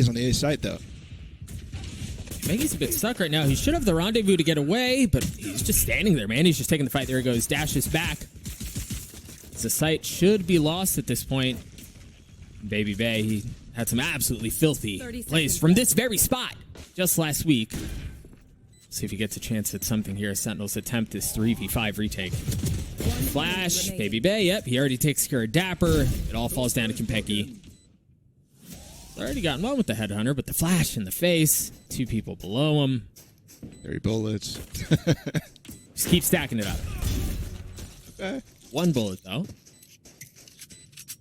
FaZe on the A site, though. Maggie's a bit stuck right now. He should have the rendezvous to get away, but he's just standing there, man. He's just taking the fight. There he goes. Dashes back. The site should be lost at this point. Baby Bay, he had some absolutely filthy plays from this very spot just last week. See if he gets a chance at something here. Sentinels attempt this 3v5 retake. Flash, Baby Bay, yep, he already takes care of Dapper. It all falls down to Konpeki. Already gotten one with the Headhunter, but the flash in the face. Two people below him. 30 bullets. Just keep stacking it up. Okay. One bullet, though.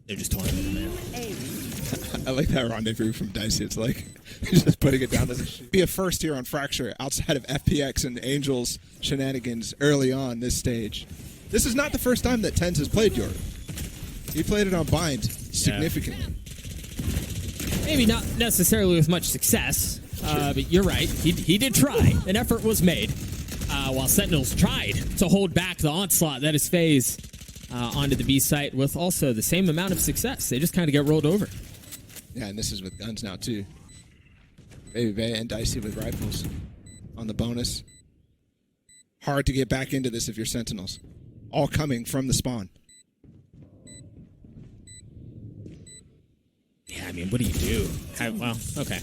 They're just toying with him, man. I like that rendezvous from Dicey. It's like he's just putting it down. Be a first here on Fracture outside of FPX and Angel's shenanigans early on this stage. This is not the first time that TenZ has played York. He played it on Bind significantly. Yeah. Maybe not necessarily with much success, but you're right. He did try. An effort was made. While Sentinels tried to hold back the onslaught that is FaZe onto the B site with also the same amount of success. They just kind of get rolled over. Yeah, and this is with guns now, too. Baby Bay and Dicey with rifles on the bonus. Hard to get back into this if you're Sentinels. All coming from the spawn. Yeah, I mean, what do you do? Well, okay.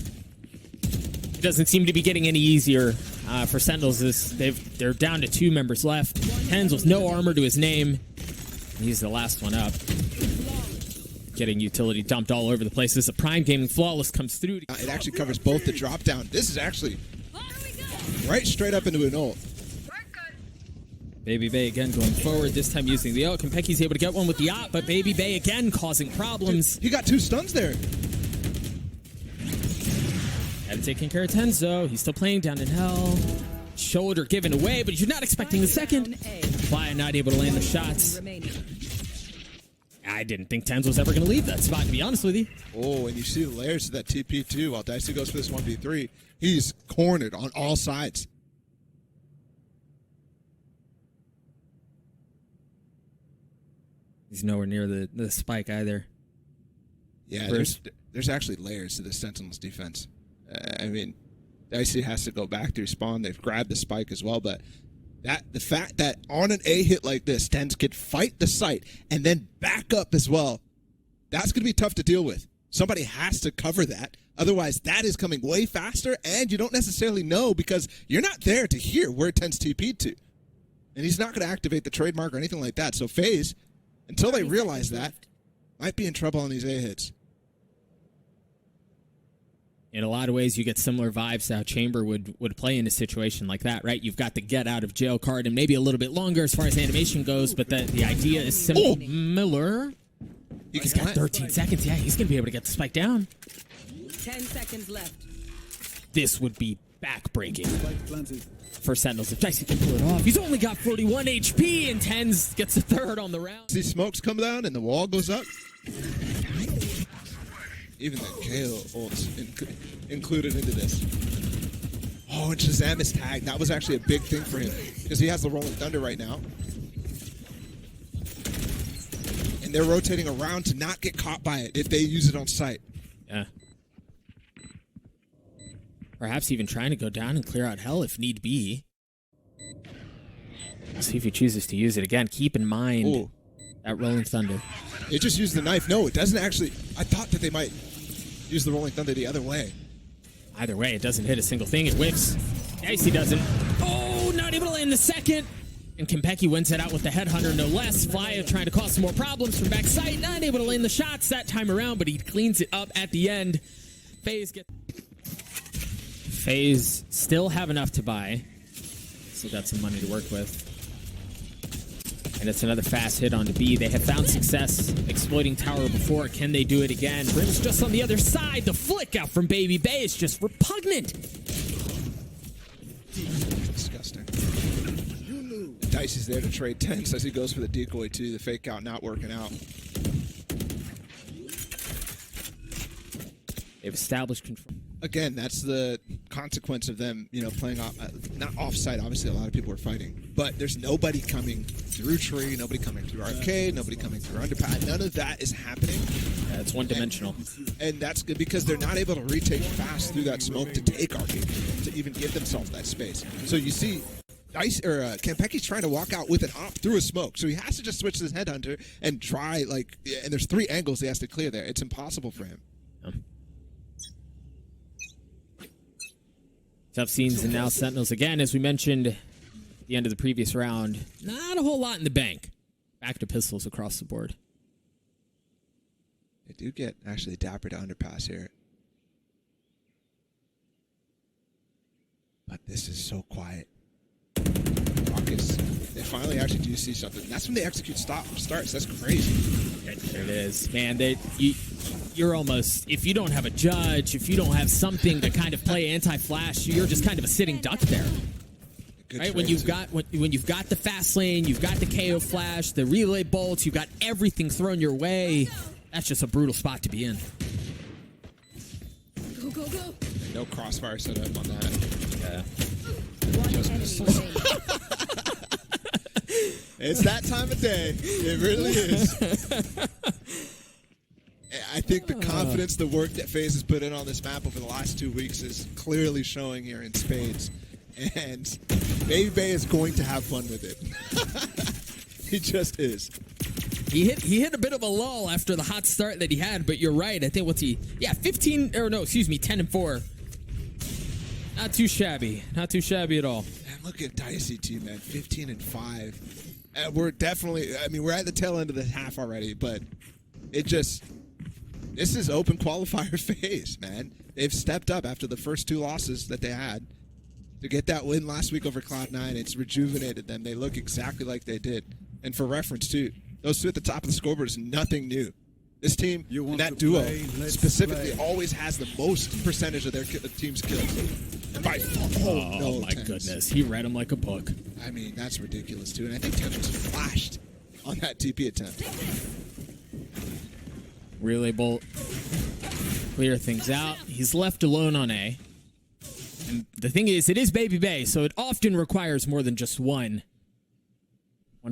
It doesn't seem to be getting any easier for Sentinels. They're down to 2 members left. TenZ with no armor to his name. He's the last one up. Getting utility dumped all over the place. This is a Prime Gaming Flawless comes through. It actually covers both the drop down. This is actually right straight up into an ult. Baby Bay again going forward, this time using the ult. Konpeki's able to get one with the op, but Baby Bay again causing problems. Dude, he got 2 stuns there. Had to taking care of TenZ though. He's still playing down in hell. Shoulder given away, but you're not expecting the second. Fly not able to land the shots. I didn't think TenZ was ever going to leave that spot, to be honest with you. Oh, and you see the layers of that TP too. While Dicey goes for this 1v3, he's cornered on all sides. He's nowhere near the spike either. Yeah, there's actually layers to the Sentinels defense. I mean, Dicey has to go back through spawn. They've grabbed the spike as well, but the fact that on an A hit like this, TenZ could fight the site and then back up as well, that's going to be tough to deal with. Somebody has to cover that. Otherwise, that is coming way faster, and you don't necessarily know because you're not there to hear where TenZ TP'd to. And he's not going to activate the trademark or anything like that. So FaZe, until they realize that, might be in trouble on these A hits. In a lot of ways, you get similar vibes to how Chamber would play in a situation like that, right? You've got the get out of jail card and maybe a little bit longer as far as animation goes, but the idea is similar. He's got 13 seconds. Yeah, he's going to be able to get the spike down. 10 seconds left. This would be back-breaking for Sentinels if Dicey can pull it off. He's only got 41 HP, and TenZ gets a third on the round. See smokes come down and the wall goes up. Even the KO ults included into this. Oh, and Shazam is tagged. That was actually a big thing for him because he has the Rolling Thunder right now. And they're rotating around to not get caught by it if they use it on site. Yeah. Perhaps even trying to go down and clear out hell if need be. Let's see if he chooses to use it again. Keep in mind that Rolling Thunder. It just used the knife. No, it doesn't actually. I thought that they might use the Rolling Thunder the other way. Either way, it doesn't hit a single thing. It whiffs. Dicey doesn't. Oh, not able to land the second. And Konpeki wins it out with the Headhunter, no less. Flya trying to cause some more problems from backside. Not able to land the shots that time around, but he cleans it up at the end. FaZe still have enough to buy. Still got some money to work with. And it's another fast hit onto B. They have found success exploiting tower before. Can they do it again? Brim's just on the other side. The flick out from Baby Bay is just repugnant. Disgusting. Dicey's there to trade TenZ as he goes for the decoy too. The fake out not working out. They've established control. Again, that's the consequence of them, you know, playing off, not offside. Obviously, a lot of people are fighting, but there's nobody coming through tree, nobody coming through arcade, nobody coming through underpass. None of that is happening. Yeah, it's one-dimensional. And that's good because they're not able to retake fast through that smoke to take arcade, to even give themselves that space. So you see, Kampeki's trying to walk out with an op through a smoke, so he has to just switch to his headhunter and try, like, and there's 3 angles he has to clear there. It's impossible for him. Tough scenes and now Sentinels again, as we mentioned at the end of the previous round. Not a whole lot in the bank. Back to pistols across the board. They do get actually Dapper to underpass here. But this is so quiet. Rockets, they finally actually do see something. That's when they execute starts. That's crazy. There it is. Man, you're almost, if you don't have a judge, if you don't have something to kind of play anti-flash, you're just kind of a sitting duck there. Right? When you've got the fast lane, you've got the KO flash, the relay bolts, you've got everything thrown your way. That's just a brutal spot to be in. Go, go, go. No crossfire set up on that. Yeah. It's that time of day. It really is. I think the confidence, the work that FaZe has put in on this map over the last 2 weeks is clearly showing here in spades. And Baby Bay is going to have fun with it. He just is. He hit a bit of a lull after the hot start that he had, but you're right. I think 10 and 4. Not too shabby. Not too shabby at all. Man, look at Dicey team, man. 15 and 5. We're definitely, I mean, we're at the tail end of the half already, but this is open qualifier phase, man. They've stepped up after the first 2 losses that they had. To get that win last week over Cloud9, it's rejuvenated them. They look exactly like they did. And for reference, too, those 2 at the top of the scoreboard is nothing new. This team, that duo, specifically, always has the most percentage of their team's kills. And by oh my goodness, he read him like a book. I mean, that's ridiculous, too. And I think TenZ was flashed on that TP attempt. Relay bolt. Clear things out. He's left alone on A. And the thing is, it is Baby Bay, so it often requires more than just one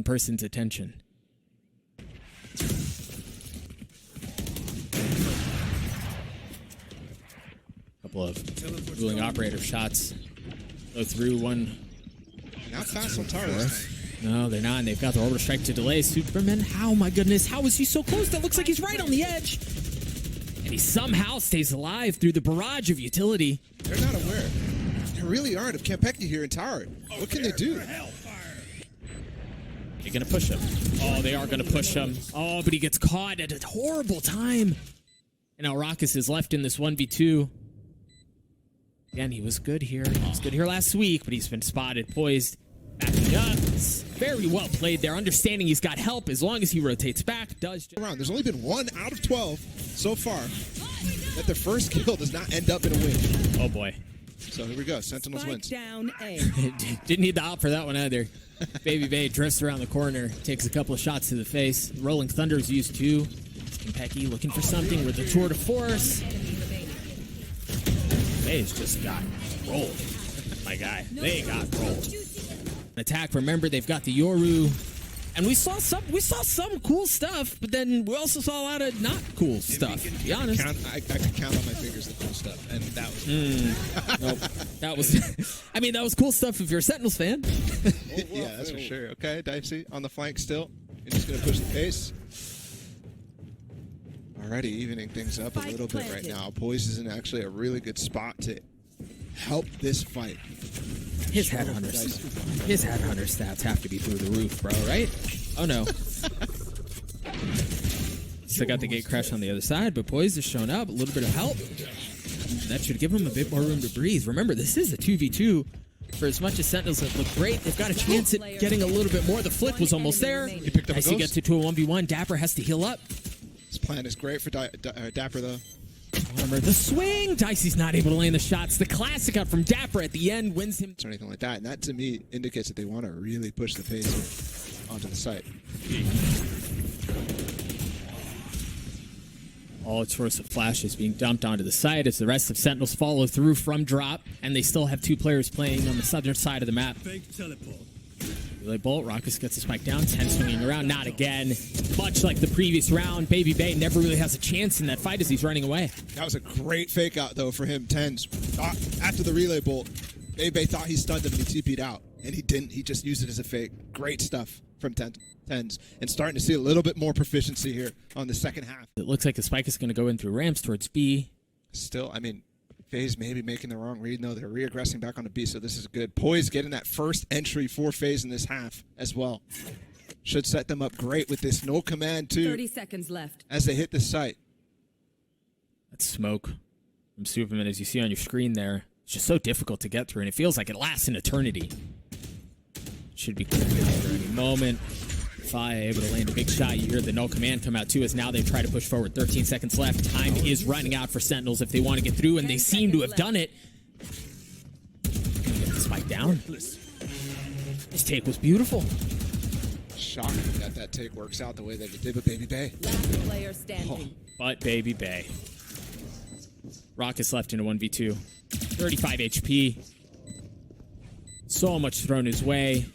person's attention. Couple of dueling operator shots go through one. Not fast on Tara this time. No, they're not, and they've got the orbital strike to delay. Superman, how, my goodness, how is he so close? That looks like he's right on the edge. And he somehow stays alive through the barrage of utility. They're not aware. They really aren't of Kampeky here in Tower. What can they do? They're going to push him. Oh, they are going to push him. Oh, but he gets caught at a horrible time. And now Raucus is left in this 1v2. Again, he was good here. He was good here last week, but he's been spotted, poised, backing up. It's very well played there. Understanding he's got help as long as he rotates back. There's only been 1 out of 12 so far that their first kill does not end up in a win. Oh, boy. So here we go. Sentinels wins. Down A. Didn't need the op for that one either. Baby Bay drifts around the corner, takes a couple of shots to the face. Rolling Thunder's used too. Kampeky looking for something with the tour de force. Bay's just got rolled. My guy, they got rolled. Attack. Remember, they've got the Yoru, and we saw some cool stuff, but then we also saw a lot of not cool stuff. To be honest, I could count on my fingers the cool stuff, and that was nope. That was. I mean, that was cool stuff if you're a Sentinels fan. Yeah, that's for sure. Okay, Dicey on the flank still. He's just gonna push the pace. Already evening things up a little bit right now. Poise is in actually a really good spot to help this fight. His headhunter stats have to be through the roof, bro, right? Oh, no. Still got the gate crash on the other side, but Poise has shown up. A little bit of help. That should give him a bit more room to breathe. Remember, this is a 2v2. For as much as Sentinels have looked great, they've got a chance at getting a little bit more. The flick was almost there. He picked up a ghost. Gets it to a 1v1. Dapper has to heal up. This plan is great for Dapper, though. Remember the swing. Dicey's not able to land the shots. The classic out from Dapper at the end wins him. Or anything like that. And that, to me, indicates that they want to really push the pace onto the site. All explosive flashes being dumped onto the site as the rest of Sentinels follow through from drop, and they still have 2 players playing on the southern side of the map. Relay bolt, Raucus gets the spike down, TenZ swinging around, not again. Much like the previous round, Baby Bay never really has a chance in that fight as he's running away. That was a great fake out, though, for him. TenZ, after the relay bolt, Baby Bay thought he stunned him and he TP'd out, and he didn't. He just used it as a fake. Great stuff from TenZ, and starting to see a little bit more proficiency here on the second half. It looks like the spike is going to go in through ramps towards B. Still, I mean, FaZe maybe making the wrong read. No, they're reaggressing back onto B, so this is good. Poise getting that first entry for FaZe in this half as well. Should set them up great with this no command too. 30 seconds left. As they hit the site. That smoke from Superman, as you see on your screen there, it's just so difficult to get through, and it feels like it lasts an eternity. Should be clear at any moment. FaZe able to land a big shot. You hear the no command come out too as now they try to push forward. 13 seconds left. Time is running out for Sentinels if they want to get through, and they seem to have done it. Get the spike down. This take was beautiful. Shocking that that take works out the way that it did with Baby Bay. Last player standing. But Baby Bay. Raucus left into 1v2. 35 HP. So much thrown his way.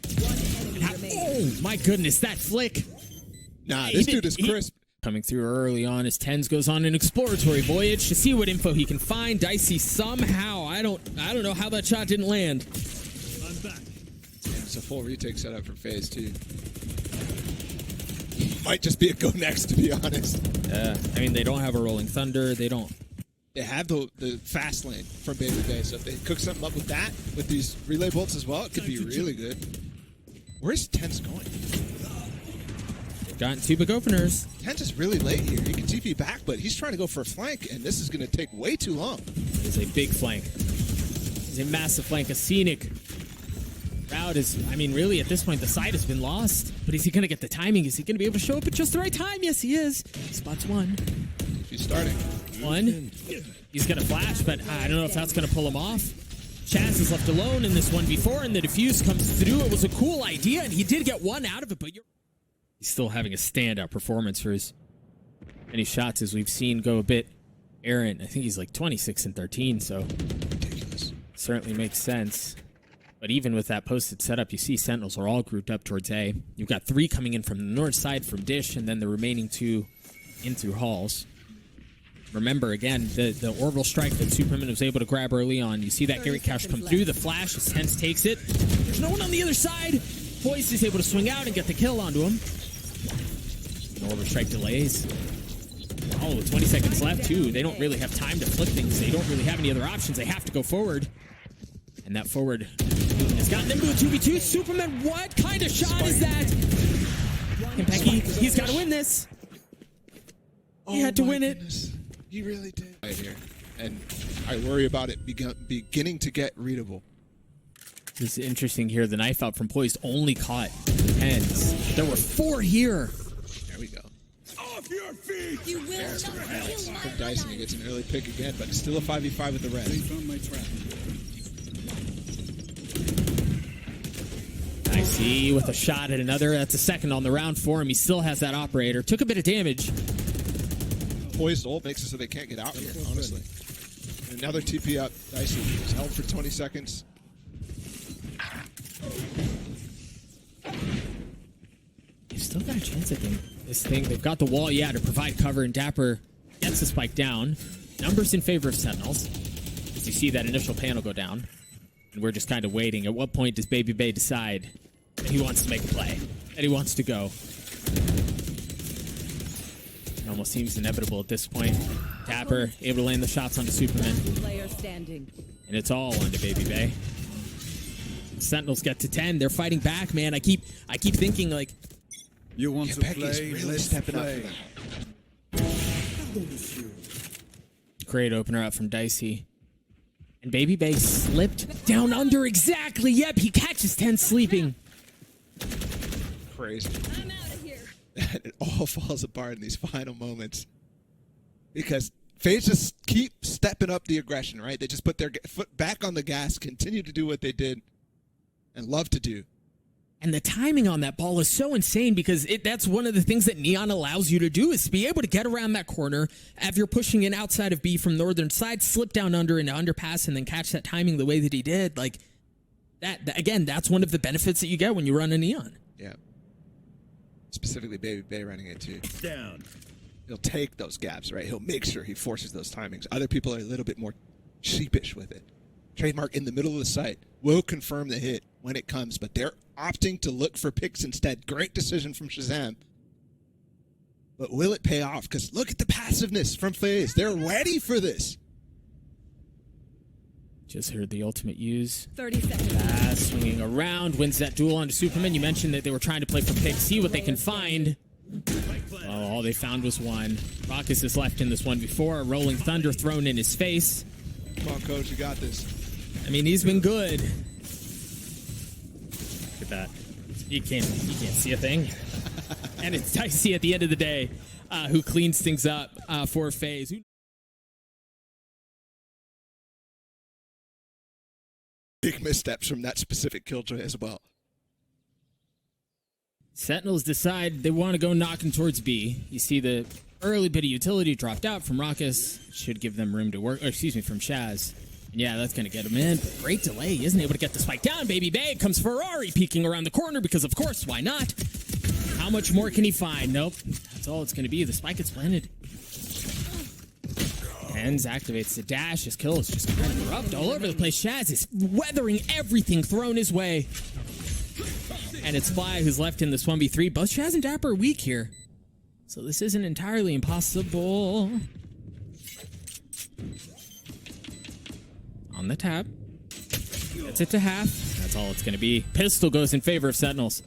Oh my goodness, that flick. Nah, this dude is crisp. Coming through early on as TenZ goes on an exploratory voyage to see what info he can find. Dicey somehow, I don't know how that shot didn't land. I'm back. It's a full retake setup for FaZe too. Might just be a go next, to be honest. Yeah, I mean, they don't have a rolling thunder. They don't. They have the fast lane from Baby Bay, so if they cook something up with that, with these relay bolts as well, it could be really good. Where's TenZ going? They've gotten 2 big openers. TenZ is really late here. He can TP back, but he's trying to go for a flank, and this is going to take way too long. It is a big flank. It's a massive flank. A scenic route is, I mean, really, at this point, the side has been lost. But is he going to get the timing? Is he going to be able to show up at just the right time? Yes, he is. Spots 1. He's starting. 1. He's going to flash, but I don't know if that's going to pull him off. Chaz is left alone in this 1v4, and the defuse comes through. It was a cool idea, and he did get 1 out of it, but he's still having a standout performance for his many shots, as we've seen go a bit errant. I think he's like 26 and 13, so Ridiculous. Certainly makes sense. But even with that posted setup, you see Sentinels are all grouped up towards A. You've got 3 coming in from the north side from Dish, and then the remaining 2 in through halls. Remember, again, the orbital strike that Superman was able to grab early on. You see that Garrett Cash come through. The flash as TenZ takes it. There's no one on the other side. Poise is able to swing out and get the kill onto him. The orbital strike delays. Oh, with 20 seconds left, too. They don't really have time to flip things. They don't really have any other options. They have to go forward. And that forward has gotten them to a 2v2. Superman, what kind of shot is that? Kentucky, he's got to win this. He had to win it. He really did. Right here. And I worry about it beginning to get readable. This is interesting here. The knife out from Poised only caught TenZ. There were 4 here. There we go. Off your feet! You will not kill From Dyson, he gets an early pick again, but it's still a 5v5 with the red. They found my trap. I see with a shot at another. That's a second on the round for him. He still has that operator. Took a bit of damage. Poised ult makes it so they can't get out here, honestly. And another TP up. Dicey is held for 20 seconds. They've still got a chance, I think. This thing, they've got the wall, yeah, to provide cover, and Dapper gets the spike down. Numbers in favor of Sentinels. As you see that initial panel go down. And we're just kind of waiting. At what point does Baby Bay decide that he wants to make a play? That he wants to go? It almost seems inevitable at this point. Dapper able to land the shots onto Superman. player standing. And it's all onto Baby Bay. Sentinels get to 10. They're fighting back, man. I keep thinking, like, You want to Peggy's play? really Let's stepping up play. for them. great opener out from Dicey. And Baby Bay slipped down under exactly. Yep, he catches TenZ sleeping. Crazy. I'm out of here. It all falls apart in these final moments. Because FaZe just keep stepping up the aggression, right? They just put their foot back on the gas, continue to do what they did and love to do. And the timing on that ball is so insane because that's one of the things that Neon allows you to do is to be able to get around that corner if you're pushing in outside of B from northern side, slip down under into underpass, and then catch that timing the way that he did. Like that again, that's one of the benefits that you get when you run a Neon. Yeah. Specifically Baby Bay running it too. Down. He'll take those gaps, right? He'll make sure he forces those timings. Other people are a little bit more sheepish with it. Trademark in the middle of the site will confirm the hit when it comes, but they're opting to look for picks instead. Great decision from Shazam. But will it pay off? Because look at the passiveness from FaZe. They're ready for this. Just heard the ultimate use. 30 seconds. Swinging around, wins that duel onto Superman. You mentioned that they were trying to play for picks, see what they can find. Well, all they found was one. Raucus is left in this one before. A rolling thunder thrown in his face. Come on, coach, you got this. I mean, he's been good. Look at that. He can't see a thing. And it's Dicey at the end of the day who cleans things up for FaZe. Big missteps from that specific killjoy as well. Sentinels decide they want to go knocking towards B. You see the early bit of utility dropped out from Raucus. Should give them room to work. Or excuse me, from Shaz. And yeah, that's going to get him in. But great delay. He isn't able to get the spike down. Baby Bay comes Ferrari peeking around the corner because, of course, why not? How much more can he find? Nope. That's all it's going to be. The spike gets planted. TenZ activates the dash. His kill is just kind of corrupt all over the place. Shaz is weathering everything thrown his way. And it's Fly who's left in this 1v3. Both Shaz and Dapper are weak here. So this isn't entirely impossible. On the tap. Gets it to half. That's all it's going to be. Pistol goes in favor of Sentinels.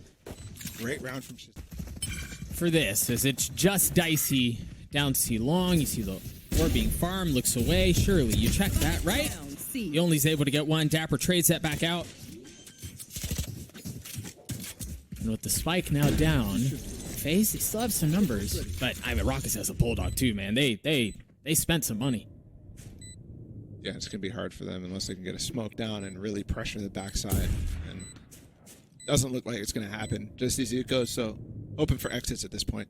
Great round from Shazam. For this, as it's just Dicey down to C long. You see the orb being farmed. Looks away. Surely you check that, right? He only is able to get one. Dapper trades that back out. And with the spike now down, FaZe, they still have some numbers. But I mean, Raucus has a bulldog too, man. They spent some money. Yeah, it's going to be hard for them unless they can get a smoke down and really pressure the backside. And doesn't look like it's going to happen just as it goes. So open for exits at this point.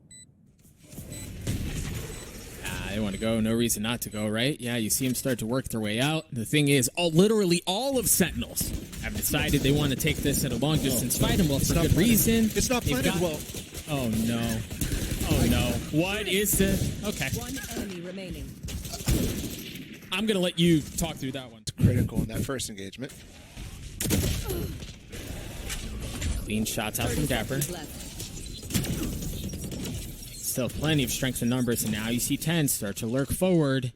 They want to go. No reason not to go, right? Yeah, you see them start to work their way out. The thing is, literally all of Sentinels have decided they want to take this at a long distance fight, and well, for good reason. It's not planted well. Oh, no. Oh, no. What is the... Okay. One enemy remaining. I'm going to let you talk through that one. It's critical in that first engagement. Clean shots out from Dapper. Left. Still plenty of strength in numbers, and now you see TenZ start to lurk forward.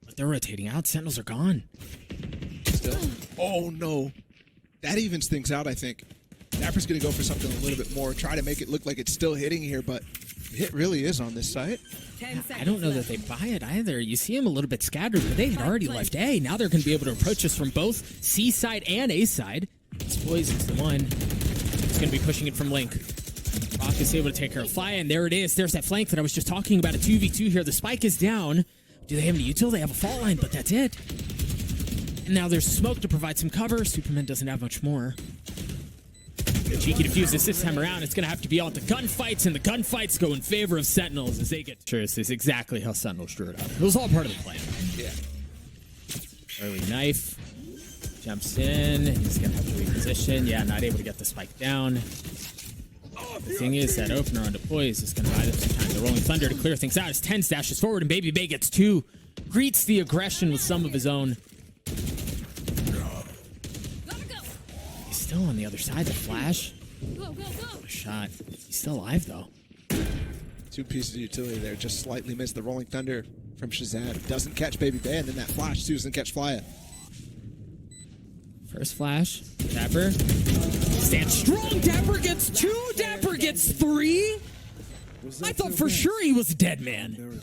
But they're rotating out. Sentinels are gone. Still. Oh, no. That evens things out, I think. Dapper's going to go for something a little bit more. Try to make it look like it's still hitting here, but the hit really is on this site. I don't know that they buy it either. You see them a little bit scattered, but they had already left A. Now they're going to be able to approach us from both C side and A side. This Poison's the one. It's going to be pushing it from Link. Rock is able to take care of Fly, and there it is. There's that flank that I was just talking about. A 2v2 here. The spike is down. Do they have any util? They have a fault line, but that's it. And now there's smoke to provide some cover. Superman doesn't have much more. Cheeky defuses this time around. It's going to have to be all the gunfights, and the gunfights go in favor of Sentinels as they get... Sure, this is exactly how Sentinels drew it out. It was all part of the plan. Yeah. Early knife. Jumps in. He's going to have to reposition. Yeah, not able to get the spike down. The thing is, that opener on deploys is going to buy them some time. The Rolling Thunder to clear things out as TenZ dashes forward, and Baby Bay gets two. Greets the aggression with some of his own. He's still on the other side. The flash. What a shot. He's still alive, though. Two pieces of utility there. Just slightly missed the Rolling Thunder from Shazam. Doesn't catch Baby Bay, and then that flash, too, doesn't catch Flya. First flash. Dapper. Stands strong. Dapper gets two. Dapper gets three. I thought for sure he was a dead man.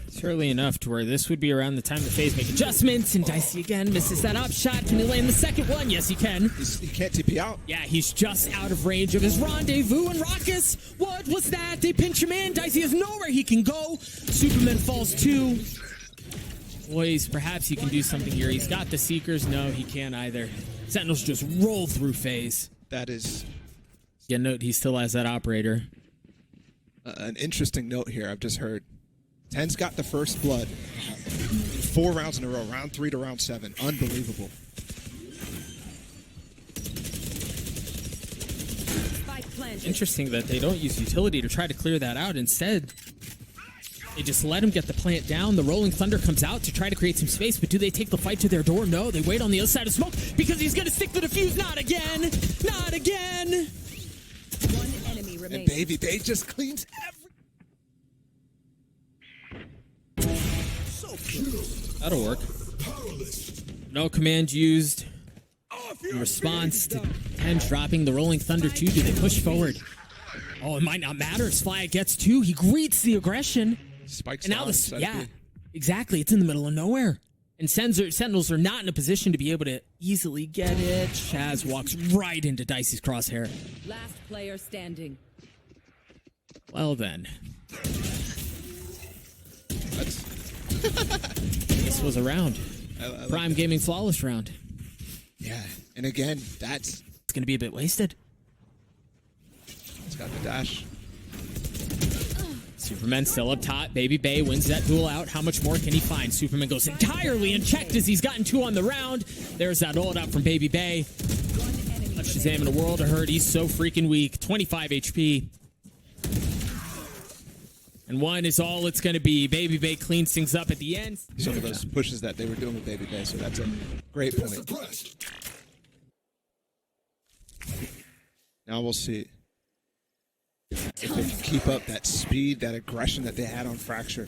It's early enough to where this would be around the time the FaZe make adjustments, and Dicey again misses that up shot. Can he land the second one? Yes, he can. He can't TP out. Yeah, he's just out of range of his rendezvous, and Raucus, what was that? They pinch him in. Dicey has nowhere he can go. Superman falls too. Boys, perhaps he can do something here. He's got the Seekers. No, he can't either. Sentinels just roll through FaZe. That is Yeah, note he still has that operator. an interesting note here. I've just heard. TenZ got the first blood. 4 rounds in a row. Round 3 to round 7. Unbelievable. Spike planted. Interesting that they don't use utility to try to clear that out. Instead, they just let him get the plant down. The Rolling Thunder comes out to try to create some space, but do they take the fight to their door? No, they wait on the other side of smoke because he's going to stick the defuse. Not again. Not again. One enemy And remaining. Baby Bay just cleans every... That'll work. No command used in response to TenZ dropping the Rolling Thunder 2. Do they push forward? Oh, it might not matter. As Fly gets 2, he greets the aggression. Spikes And now down inside yeah, of B. exactly. It's in the middle of nowhere. And Sentinels are not in a position to be able to easily get it. Shaz walks right into Dicey's crosshair. Last player standing. Well then, That's, this was a round. I like Prime Gaming Flawless round. yeah. And again, that's... It's going to be a bit wasted. It's got the dash. Superman still up top. Baby Bay wins that duel out. How much more can he find? Superman goes entirely unchecked as he's gotten 2 on the round. There's that ult out from Baby Bay. One enemy Touch Shazam in a world of hurt. He's so freaking weak. 25 HP. And 1 is all it's going to be. Baby Bay cleans things up at the end. Some of those pushes that they were doing with Baby Bay, so that's a great point. Now we'll see if they can keep up that speed, that aggression that they had on Fracture.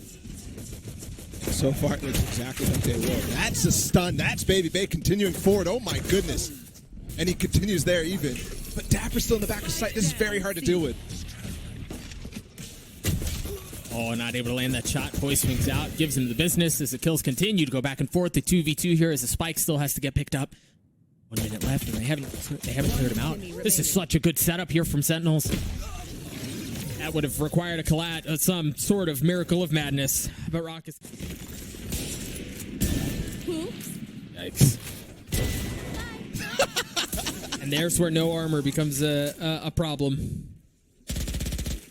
So far, it looks exactly like they will. That's a stun. That's Baby Bay continuing forward. Oh my goodness. And he continues there even. But Dapper's still in the back of sight. This is very hard to deal with. Oh, not able to land that shot. Toy swings out, gives him the business as the kills continue to go back and forth. The 2v2 here as the spike still has to get picked up. 1 minute left, and they haven't cleared him out. This is such a good setup here from Sentinels. That would have required a collat, some sort of miracle of madness. But Rock is... Yikes. And there's where no armor becomes a problem.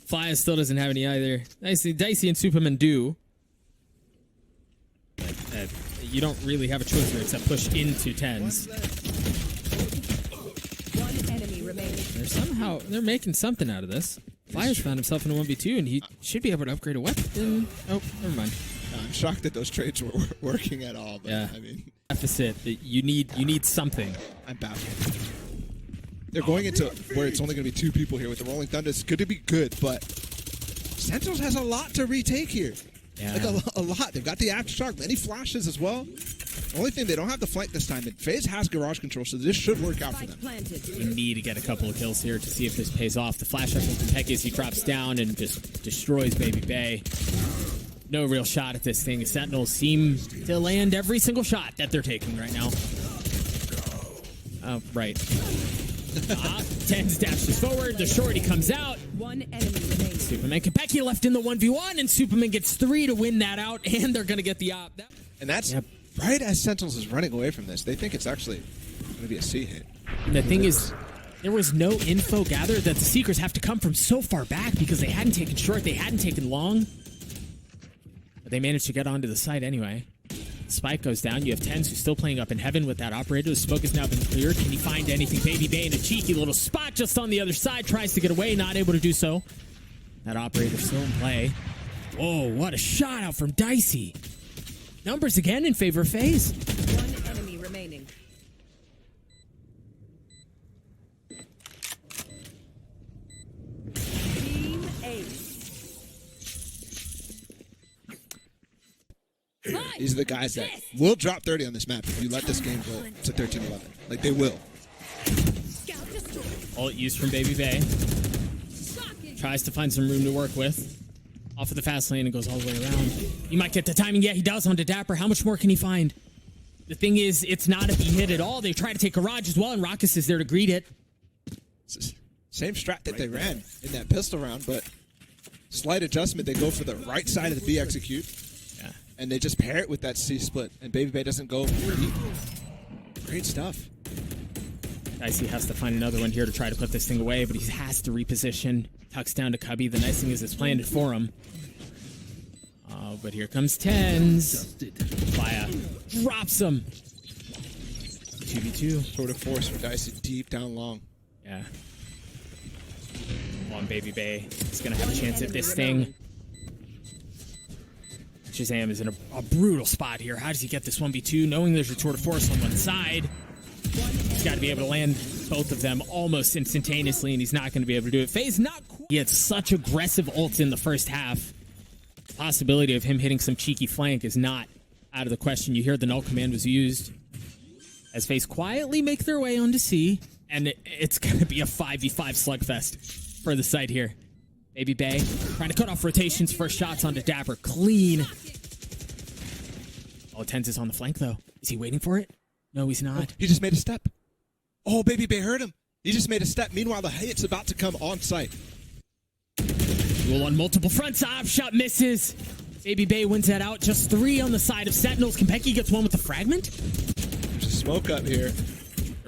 Fly still doesn't have any either. Dicey and Superman do. But, you don't really have a choice here except push into TenZ. One enemy remaining. They're making something out of this. Flyers found himself in a 1v2, and he should be able to upgrade a weapon. Oh, never mind. I'm shocked that those trades were working at all. But, Yeah. I mean, Deficit. You need something. I'm baffled. They're going into where it's only going to be 2 people here with the Rolling Thunder. It's going to be good, but Sentinels has a lot to retake here. Yeah. Like a lot. They've got the aftershock, many flashes as well. Only thing, they don't have the flank this time. FaZe has garage control, so this should work out for Spike them. planted. You need to get a couple of kills here to see if this pays off. The flash up from Peck as he drops down and just destroys Baby Bay. No real shot at this thing. Sentinels seem to land every single shot that they're taking right now. Oh, right. TenZ dashes forward. The shorty comes out. One enemy remaining. Superman Kopecky left in the 1v1, and Superman gets 3 to win that out, and they're going to get the op. And that's Yep. right as Sentinels is running away from this. They think it's actually going to be a C hit. The thing is, there was no info gathered that the Seekers have to come from so far back because they hadn't taken short, they hadn't taken long. But they managed to get onto the site anyway. Spike goes down. You have TenZ who's still playing up in heaven with that operator. The smoke has now been cleared. Can he find anything? Baby Bay in a cheeky little spot just on the other side. Tries to get away, not able to do so. That operator still in play. Oh, what a shot out from Dicey. Numbers again in favor of FaZe. One enemy remaining. Team Ace. These are the guys that will drop 30 on this map if you let this game go to 13-11. Like, they will. Ult used from Baby Bay. Tries to find some room to work with. Off of the fast lane and goes all the way around. He might get the timing. Yeah, he does onto Dapper. How much more can he find? The thing is, it's not a B hit at all. They try to take Garage as well, and Rockus is there to greet it. It's the same strat that they ran in that pistol round, but slight adjustment. They go for the right side of the B execute, Yeah. and they just pair it with that C split, and Baby Bay doesn't go deep. Great stuff. Dicey has to find another one here to try to put this thing away, but he has to reposition. Tucks down to Cubby. The nice thing is it's planted for him. Oh, but here comes TenZ. Fire drops him. 2v2. Sort of force for Dicey deep down long. Yeah. Come on, Baby Bay. He's going to have a chance at this thing. Shazam is in a brutal spot here. How does he get this 1v2? Knowing there's a tour de force on one side. He's got to be able to land both of them almost instantaneously, and he's not going to be able to do it. FaZe not quite. He had such aggressive ults in the first half. The possibility of him hitting some cheeky flank is not out of the question. You hear the null command was used as FaZe quietly make their way onto C, and it's going to be a 5v5 slugfest for the site here. Baby Bay trying to cut off rotations. First shots onto Dapper. Clean. Oh, TenZ is on the flank, though. Is he waiting for it? No, he's not. Oh, he just made a step. Oh, Baby Bay heard him. He just made a step. Meanwhile, the hit's about to come on site. Duel on multiple fronts. Op shot misses. Baby Bay wins that out. Just 3 on the side of Sentinels. Kempeki gets one with the fragment. There's a smoke up here.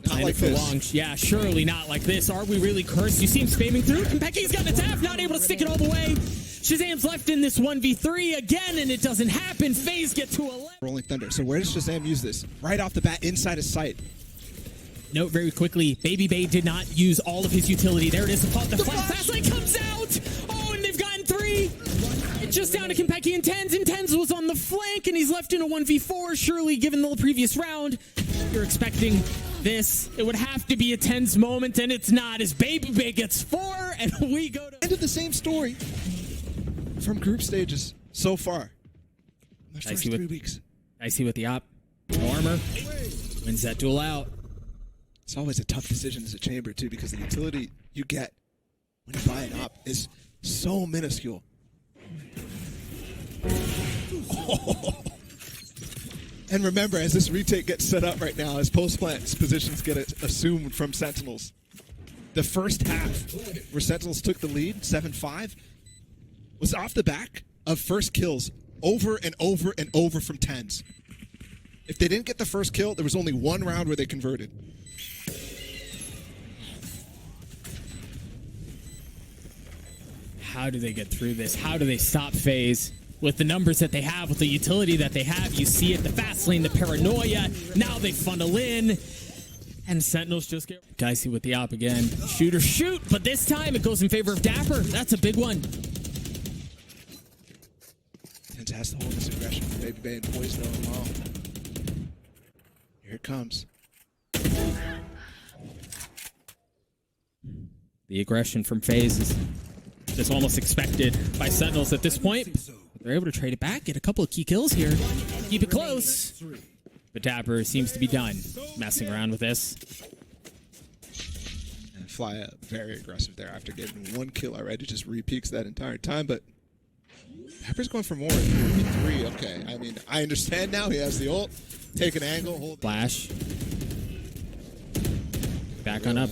Not like for long. Yeah, surely not like this. Are we really cursed? You see him spamming through. Kempeki's got the tap, not able to stick it all the way. Shazam's left in this 1v3 again, and it doesn't happen. FaZe get to 11. Rolling Thunder. So where does Shazam use this? Right off the bat, inside his sight. Note very quickly, Baby Bay did not use all of his utility. There it is. The fast lane comes out. Oh, and they've gotten 3. It's just down to Kempeki and TenZ was on the flank, and he's left in a 1v4. Surely, given the previous round, you're expecting this. It would have to be a TenZ moment, and it's not, as Baby Bay gets 4, and we go to... End of the same story from group stages so far. In the first 3 weeks. Dicey with the op. No armor. Wins that duel out. It's always a tough decision as a chamber, too, because the utility you get when you buy an op is so minuscule. Oh. And remember, as this retake gets set up right now, as post-plant positions get assumed from Sentinels, the first half where Sentinels took the lead, 7-5, was off the back of first kills over and over and over from TenZ. If they didn't get the first kill, there was only one round where they converted. How do they get through this? How do they stop FaZe? With the numbers that they have, with the utility that they have, you see it, the fast lane, the paranoia. Now they funnel in, and Sentinels just get... Dicey with the op again. Shoot or shoot, but this time it goes in favor of Dapper. That's a big one. TenZ has to hold this aggression for Baby Bay and poise though as well. Here it comes. The aggression from FaZe is just almost expected by Sentinels at this point. They're able to trade it back, get a couple of key kills here. Keep it close. But Dapper seems to be done messing around with this. And Fly up very aggressive there after getting 1 kill already. Just re-peaks that entire time, but Dapper's going for more. 3, okay. I mean, I understand now. He has the ult. Take an angle, hold. Flash. Back on up.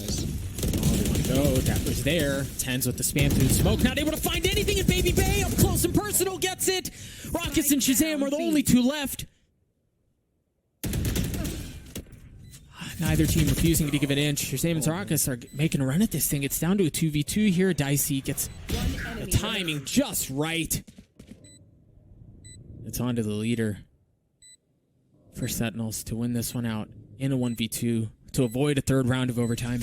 Go, Dapper's there. TenZ with the spam through the smoke. Not able to find anything in Baby Bay. Up close and personal gets it. Rockets and Shazam are the only 2 left. Neither team refusing to give an inch. Shazam and Rockets are making a run at this thing. It's down to a 2v2 here. Dicey gets the timing just right. It's on to the leader for Sentinels to win this one out in a 1v2 to avoid a 3rd round of overtime.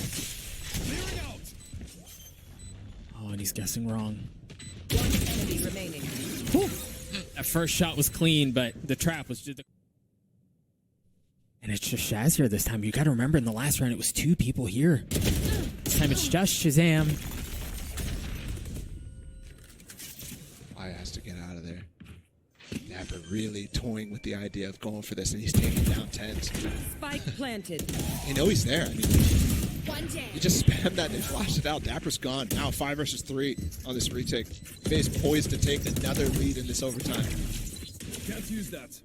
Oh, and he's guessing wrong. One enemy remaining. Whew. That first shot was clean, but the trap was just... And it's just Shaz here this time. You got to remember, in the last round, it was 2 people here. This time it's just Shazam. Fly has to get out of there. Dapper really toying with the idea of going for this, and he's taking down TenZ. Spike planted. You know he's there. I mean, he just spammed that and flashed it out. Dapper's gone. Now 5 versus 3 on this retake. FaZe poised to take another lead in this overtime. Can't use that.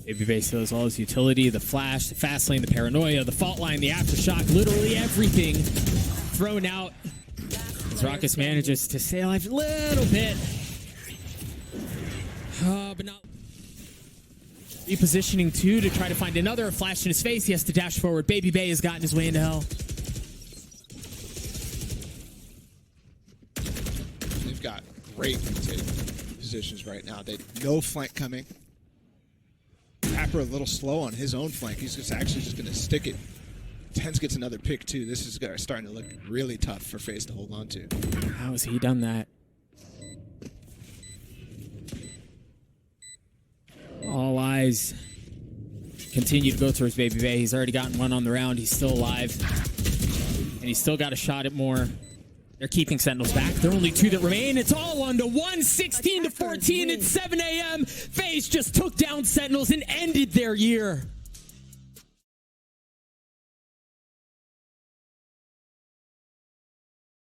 Baby Bay still has all his utility, the flash, the fast lane, the paranoia, the fault line, the aftershock, literally everything thrown out. As Rockets manages to stay alive a little bit. But not... Repositioning two to try to find another. Flash in his face. He has to dash forward. Baby Bay has gotten his way into hell. They've got great positions right now. They no flank coming. Tapper a little slow on his own flank. He's just actually just going to stick it. TenZ gets another pick too. This is starting to look really tough for FaZe to hold on to. How has he done that? All eyes continue to go towards Baby Bay. He's already gotten one on the round. He's still alive. And he's still got a shot at more. They're keeping Sentinels back. There are only two that remain. It's all 1-1, 16 to 14. It's 7 a.m. FaZe just took down Sentinels and ended their year.